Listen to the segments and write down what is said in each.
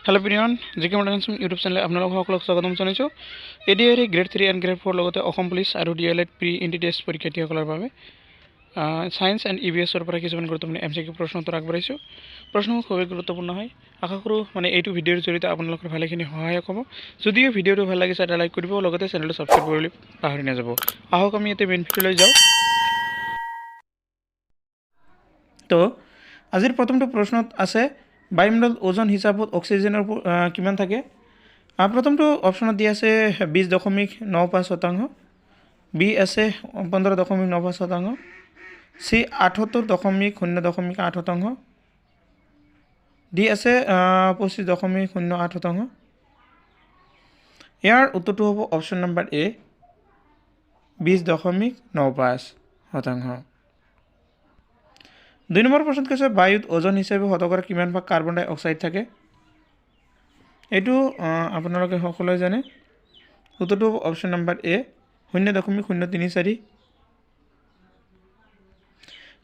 Hello' Priyan জিকে modern YouTube চেনেলে আপোনালোক সকলক স্বাগতম জনাইছোঁ। এডিআৰই গ্ৰেড 3 এণ্ড গ্ৰেড 4 লগতে অসম পুলিচ আৰু ডিএলএড প্ৰি ইণ্টিটেষ্ট পৰীক্ষাৰ্থীসকলৰ বাবে ছায়েন্স এণ্ড ইভিএছৰ পৰা কিছুমান গুৰুত্বপূৰ্ণ MCQ প্ৰশ্ন উত্তৰ আগবঢ়াইছোঁ। প্ৰশ্নবোৰ খুবেই গুৰুত্বপূৰ্ণ হয়। আশা কৰোঁ এইটো ভিডিঅ'ৰ জৰিয়তে আপোনালোকৰ ভালেখিনি সহায়ক হ'ব। যদিও ভিডিঅ'টো ভাল লাগিছে এটা লাইক কৰিব, লগতে চেনেলটো ছাবস্ক্ৰাইব কৰিবলৈ পাহৰি নাযাব। আহক আমি এতিয়া মেইন ভিডিঅ'লৈ যাওঁ। তো আজিৰ প্ৰথমটো প্ৰশ্নত আছে বায়ুমণ্ডল ওজন হিচাপত অক্সিজেনৰ কিমান থাকে। প্ৰথমটো অপশ্যনত দিয়া আছে 20.95%, বি আছে 15.95%, চি 78.08%, ডি আছে 25.08%। ইয়াৰ উত্তৰটো হ'ব অপশ্যন নম্বৰ এ 20.95%। 2 নম্বৰ প্ৰশ্নত কৈছে বায়ুত ওজন হিচাপে শতকৰা কিমান ভাগ কাৰ্বন ডাই অক্সাইড থাকে। এইটো আপোনালোকে সকলোৱে জানে। উত্তৰটো হ'ব অপশ্যন নম্বৰ এ 0.034।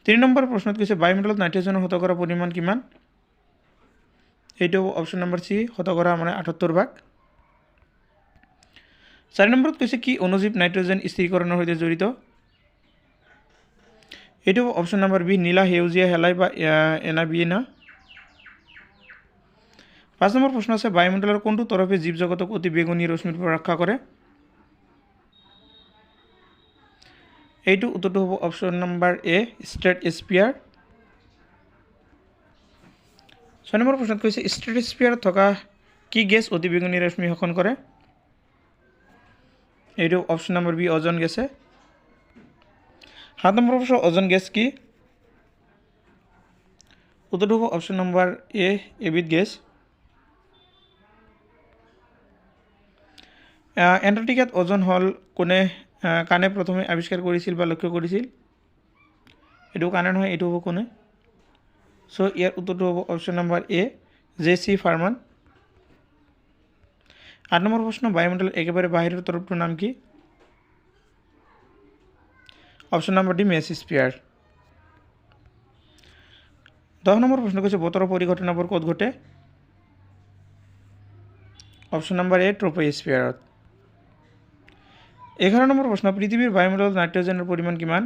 3 নম্বৰ প্ৰশ্নত কৈছে বায়ুমণ্ডলত নাইট্ৰজেনৰ শতকৰা পৰিমাণ কিমান। এইটো অপশ্যন নম্বৰ চি 78%। 4 নম্বৰত কৈছে কি অণুজীৱ নাইট্ৰজেন স্থিৰীকৰণৰ সৈতে জড়িত। এইটো অপশ্যন নম্বৰ বি নীলা সেউজীয়া হেলাই বা এনাবিনা। 5 নম্বৰ প্ৰশ্ন আছে বায়ুমণ্ডলৰ কোনটো তৰফে জীৱ জগতক অতি বেগুনী ৰশ্মিৰ পৰা ৰক্ষা কৰে। এইটো উত্তৰটো হ'ব অপশ্যন নম্বৰ এ ষ্ট্ৰেটস্ফিয়াৰ। 6 নম্বৰ প্ৰশ্নত কৈছে ষ্ট্ৰেটস্ফিয়াৰত থকা কি গেছ অতি বেগুনী ৰশ্মি শোষণ কৰে। এইটো অপশ্যন নম্বৰ বি অজন গেছে। 7 নম্বৰ প্ৰশ্ন অজন গেছ কি। উত্তৰটো হ'ব অপশ্যন নম্বৰ এ এবিধ গেছ। এণ্টাৰ্কটিকাত ওজন হল কানে প্ৰথমে আৱিষ্কাৰ কৰিছিল বা লক্ষ্য কৰিছিল। এইটো কানে নহয়, এইটো হ'ব কোনে। চ' ইয়াৰ উত্তৰটো হ'ব option number A JC. Farman. 8 নম্বৰ প্ৰশ্ন বায়ুমণ্ডলৰ একেবাৰে বাহিৰৰ তৰফটোৰ নাম কি। Option number D mesosphere. 10 নম্বৰ প্ৰশ্ন কৈছে বতৰৰ পৰিঘটনাবোৰ ক'ত ঘটে। অপশ্যন নম্বৰ এ ট্ৰপোস্ফিয়াৰত। 11 নম্বৰ প্ৰশ্ন পৃথিৱীৰ বায়ুমণ্ডলত নাইট্ৰজেনৰ পৰিমাণ কিমান।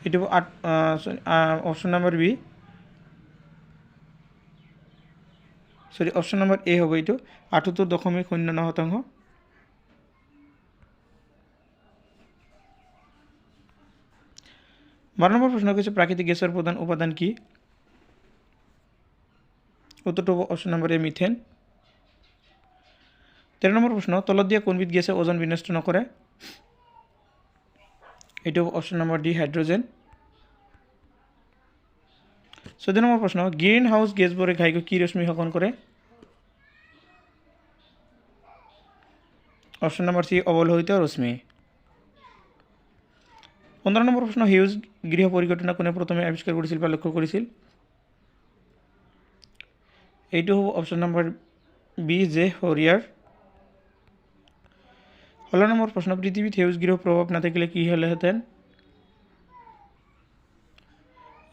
এইটো option number B option number A হ'ব এইটো 78.09%। 12 নম্বৰ প্ৰশ্ন কৈছে প্ৰাকৃতিক গেছৰ প্ৰধান উপাদান কি। উত্তৰটো হ'ব অপশ্যন নম্বৰ এ মিথেন। 13 নম্বৰ প্ৰশ্ন তলত দিয়া কোনবিধ গেছে ওজন বিনষ্ট নকৰে। এইটো option number D hydrogen. 14 number প্ৰশ্ন গ্ৰীণ হাউচ গেছবোৰে ঘাইকৈ কি ৰশ্মি শোষণ কৰে। অপশ্যন নম্বৰ চি অৱলোহিত ৰশ্মি। 15 নম্বৰ প্ৰশ্ন সেউজ গৃহ পৰিঘটনা কোনে প্ৰথমে আৱিষ্কাৰ কৰিছিল বা লক্ষ্য কৰিছিল। এইটো হ'ব option number B J Fourier. 16 নম্বৰ প্ৰশ্ন পৃথিৱীত সেউজ গৃহ প্ৰভাৱ নাথাকিলে কি হ'লেহেঁতেন।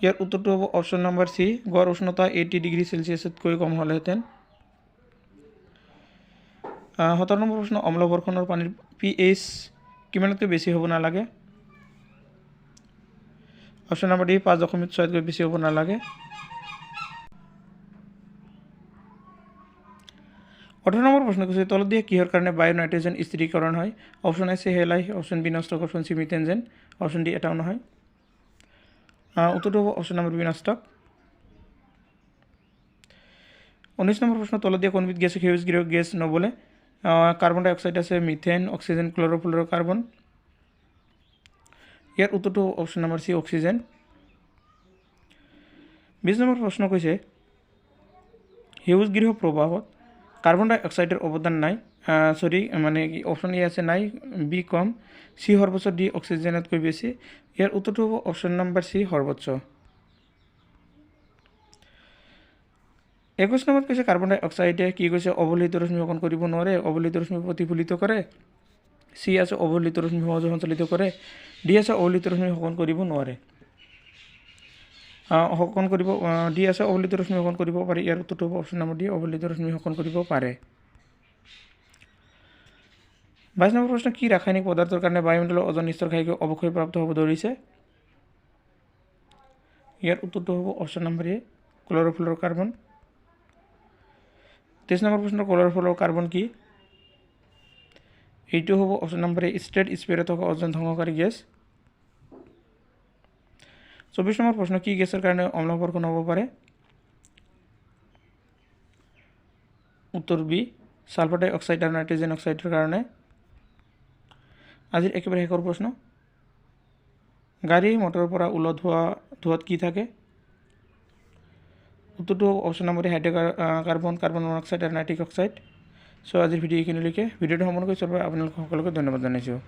ইয়াৰ উত্তৰটো হ'ব অপশ্যন নম্বৰ চি গড় উষ্ণতা 80 ডিগ্ৰী চেলচিয়াছতকৈ কম হ'লেহেঁতেন। 17 নম্বৰ প্ৰশ্ন অম্লবৰ্ষণৰ পানীৰ pH কিমানতকৈ বেছি হ'ব নালাগে। অপশ্যন নম্বৰ ডি 5.6তকৈ বেছি হ'ব নালাগে। 18 নম্বৰ প্ৰশ্ন কৈছে তলত দিয়া কিহৰ কাৰণে বায়ু নাইট্ৰজেন স্থিৰীকৰণ হয়। অপশ্যন এ হেলাই, option B Nostoc, option C methanogen, option D এটাও নহয়। উত্তৰটো হ'ব অপশ্যন নম্বৰ বি নষ্টক। 19 নম্বৰ প্ৰশ্ন তলত দিয়া কোনবিধ গেছে সেউজ গৃহ গেছ নবলে। কাৰ্বন ডাই অক্সাইড আছে, মিথেন, অক্সিজেন, ক্লৰ'ফ্লুৰ'কাৰ্বন। ইয়াৰ উত্তৰটো অপশ্যন নম্বৰ চি অক্সিজেন। 20 নম্বৰ প্ৰশ্ন কৈছে সেউজ গৃহ প্ৰভাৱত কাৰ্বন ডাই অক্সাইডৰ অৱদান নাই। অপশ্যন এ আছে নাই, বি কম, চি সৰ্বোচ্চ, ডি অক্সিজেনতকৈ বেছি। ইয়াৰ উত্তৰটো হ'ব অপশ্যন নম্বৰ চি সৰ্বোচ্চ। 21 নম্বৰত কৈছে কাৰ্বন ডাই অক্সাইডে কি কৈছে অৱলোহিত ৰশ্মি শোষণ কৰিব নোৱাৰে, অৱলোহিত ৰশ্মি প্ৰতিফলিত কৰে। চি আছে অৱলোহিত ৰশ্মি সহজে সঞ্চালিত কৰে, ডি আছে অৱলোহিত ৰশ্মি শোষণ কৰিব নোৱাৰে। শোষণ কৰিব ডি আছে অৱলিত ৰশ্মি শোষণ কৰিব পাৰে। ইয়াৰ উত্তৰটো হ'ব অপশ্যন নম্বৰ ডি, অৱলিত ৰশ্মি শোষণ কৰিব পাৰে। 22 নম্বৰ প্ৰশ্ন, কি ৰাসায়নিক পদাৰ্থৰ কাৰণে বায়ুমণ্ডলৰ ওজন স্তৰ ঘাইকৈ অৱক্ষয় প্ৰাপ্ত হ'ব ধৰিছে? ইয়াৰ উত্তৰটো হ'ব অপশ্যন নম্বৰ এ, ক্লৰ'ফ্ল'ৰ কাৰ্বন। 23 নম্বৰ প্ৰশ্ন, ক্লৰ'ফ্ল'ৰ কাৰ্বন কি? এইটো হ'ব অপশ্যন নম্বৰ এ, ষ্ট্ৰেট স্পিয়াৰত থকা ওজন ধ্বংসকাৰী গেছ। 24 নম্বৰ প্ৰশ্ন, কি গেছৰ কাৰণে অম্লবৰ্ষণ হ'ব পাৰে? উত্তৰ বি, ছালফাৰ ডাই অক্সাইড আৰু নাইট্ৰজেন অক্সাইডৰ কাৰণে। আজিৰ একেবাৰে শেষৰ প্ৰশ্ন, গাড়ী মটৰৰ পৰা ওলোৱা ধোঁৱাত কি থাকে? উত্তৰটো হ'ব অপশ্যন নম্বৰ এ, হাইড্ৰ'কাৰ্বন, কাৰ্বন মনক্সাইড আৰু নাইট্ৰিক অক্সাইড। চ' আজিৰ ভিডিঅ' এইখিনিলৈকে। ভিডিঅ'টো সম্পূৰ্ণ কৰি চোৱাৰ বাবে আপোনালোক সকলোকে ধন্যবাদ জনাইছোঁ।